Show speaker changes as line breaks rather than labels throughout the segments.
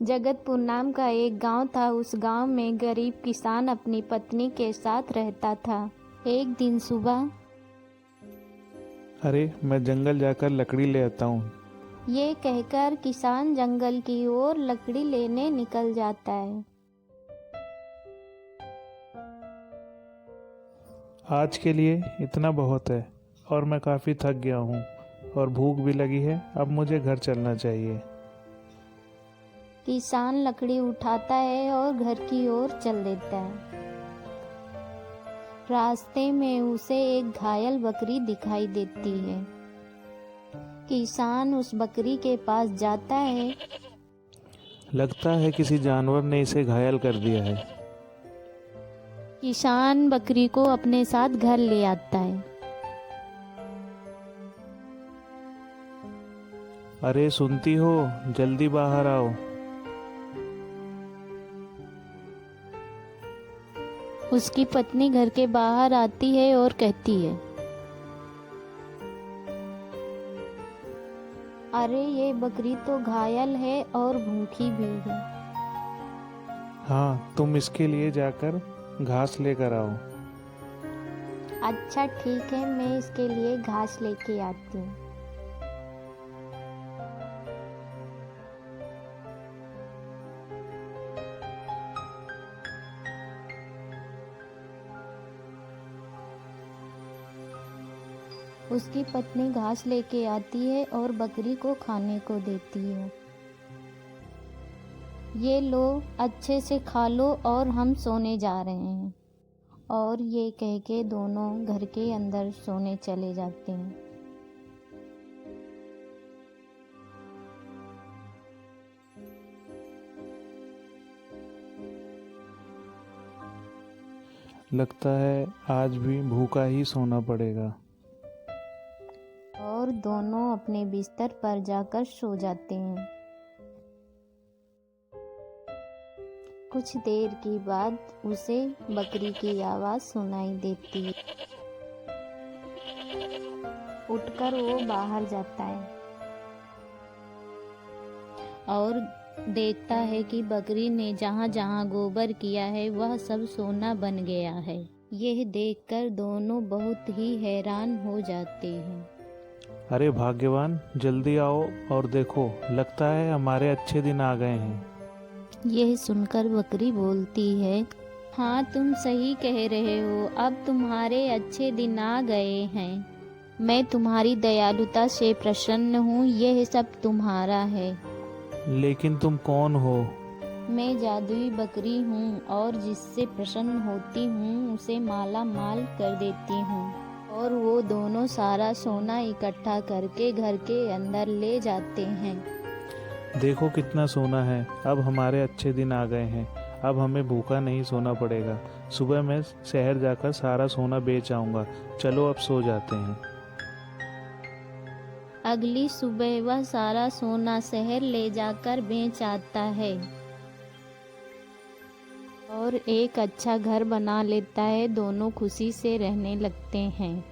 जगतपुर नाम का एक गांव था। उस गांव में गरीब किसान अपनी पत्नी के साथ रहता था। एक दिन सुबह
अरे मैं जंगल जाकर लकड़ी ले आता हूँ।
ये कहकर किसान जंगल की ओर लकड़ी लेने निकल जाता है।
आज के लिए इतना बहुत है और मैं काफ़ी थक गया हूँ और भूख भी लगी है। अब मुझे घर चलना चाहिए।
किसान लकड़ी उठाता है और घर की ओर चल देता है। रास्ते में उसे एक घायल बकरी दिखाई देती है। किसान उस बकरी के पास जाता है।
लगता है किसी जानवर ने इसे घायल कर दिया है।
किसान बकरी को अपने साथ घर ले आता है।
अरे सुनती हो, जल्दी बाहर आओ।
उसकी पत्नी घर के बाहर आती है और कहती है, अरे ये बकरी तो घायल है और भूखी भी है।
हाँ, तुम इसके लिए जाकर घास लेकर आओ।
अच्छा ठीक है, मैं इसके लिए घास लेके आती हूँ। उसकी पत्नी घास लेके आती है और बकरी को खाने को देती है। ये लो, अच्छे से खा लो और हम सोने जा रहे हैं। और ये कह के दोनों घर के अंदर सोने चले जाते हैं।
लगता है आज भी भूखा ही सोना पड़ेगा।
और दोनों अपने बिस्तर पर जाकर सो जाते हैं। कुछ देर के बाद उसे बकरी की आवाज़ सुनाई देती है। उठकर वो बाहर जाता है और देखता है कि बकरी ने जहाँ जहाँ गोबर किया है वह सब सोना बन गया है। यह देखकर दोनों बहुत ही हैरान हो जाते हैं।
अरे भाग्यवान, जल्दी आओ और देखो, लगता है हमारे अच्छे दिन आ गए हैं।
यह सुनकर बकरी बोलती है, हाँ तुम सही कह रहे हो, अब तुम्हारे अच्छे दिन आ गए हैं। मैं तुम्हारी दयालुता से प्रसन्न हूँ, यह सब तुम्हारा है।
लेकिन तुम कौन हो?
मैं जादुई बकरी हूँ और जिससे प्रसन्न होती हूँ उसे माला माल कर देती हूँ। और वो दोनों सारा सोना इकट्ठा करके घर के अंदर ले जाते हैं।
देखो कितना सोना है, अब हमारे अच्छे दिन आ गए हैं। अब हमें भूखा नहीं सोना पड़ेगा। सुबह मैं शहर जाकर सारा सोना बेच आऊँगा। चलो अब सो जाते हैं।
अगली सुबह वह सारा सोना शहर ले जाकर बेच आता है और एक अच्छा घर बना लेता है। दोनों खुशी से रहने लगते हैं।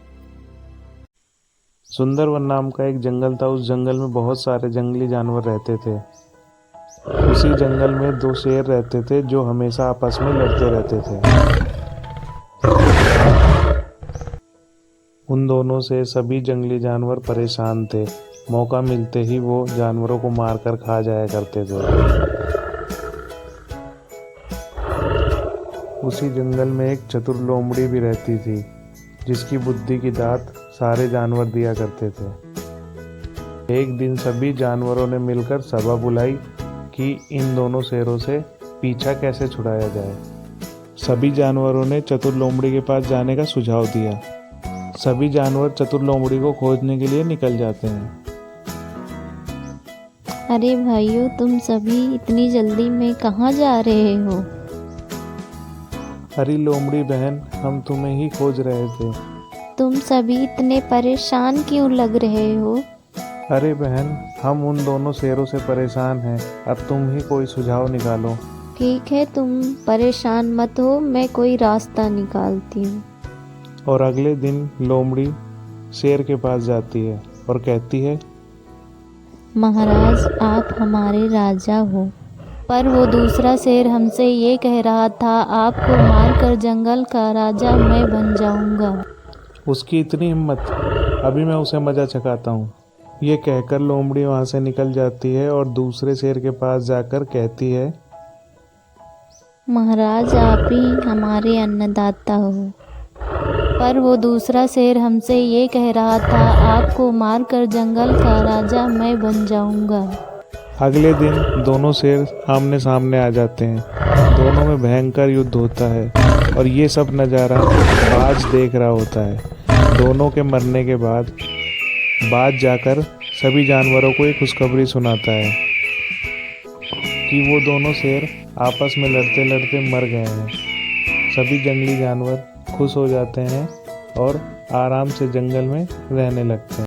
सुंदरवन नाम का एक जंगल था। उस जंगल में बहुत सारे जंगली जानवर रहते थे। उसी जंगल में दो शेर रहते थे जो हमेशा आपस में लड़ते रहते थे। उन दोनों से सभी जंगली जानवर परेशान थे। मौका मिलते ही वो जानवरों को मारकर खा जाया करते थे। उसी जंगल में एक चतुर लोमड़ी भी रहती थी, जिसकी बुद्धि की दात सारे जानवर दिया करते थे। एक दिन सभी जानवरों ने मिलकर सभा बुलाई कि इन दोनों शेरों से पीछा कैसे छुड़ाया जाए। सभी जानवरों ने चतुर लोमड़ी के पास जाने का सुझाव दिया। सभी जानवर चतुर लोमड़ी को खोजने के लिए निकल जाते हैं।
अरे भाइयों, तुम सभी इतनी जल्दी में कहाँ जा रहे हो?
अरे लोमड़ी बहन, हम तुम्हें ही खोज रहे थे।
तुम सभी इतने परेशान क्यों लग रहे हो?
अरे बहन, हम उन दोनों शेरों से परेशान हैं। अब तुम ही कोई सुझाव निकालो।
ठीक है, तुम परेशान मत हो, मैं कोई रास्ता निकालती हूँ।
और अगले दिन लोमड़ी शेर के पास जाती है और कहती है,
महाराज, आप हमारे राजा हो। पर वो दूसरा शेर हमसे ये कह रहा था, आपको मारकर जंगल का राजा मैं बन जाऊंगा।
उसकी इतनी हिम्मत, अभी मैं उसे मजा चखाता हूँ। ये कहकर लोमड़ी वहाँ से निकल जाती है और दूसरे शेर के पास जाकर कहती है,
महाराज आप ही हमारे अन्नदाता हो। पर वो दूसरा शेर हमसे ये कह रहा था, आपको मारकर जंगल का राजा मैं बन जाऊंगा।
अगले दिन दोनों शेर आमने सामने आ जाते हैं। दोनों में भयंकर युद्ध होता है और ये सब नज़ारा बाज देख रहा होता है। दोनों के मरने के बाद बाज जाकर सभी जानवरों को एक खुशखबरी सुनाता है कि वो दोनों शेर आपस में लड़ते लड़ते मर गए हैं। सभी जंगली जानवर खुश हो जाते हैं और आराम से जंगल में रहने लगते हैं।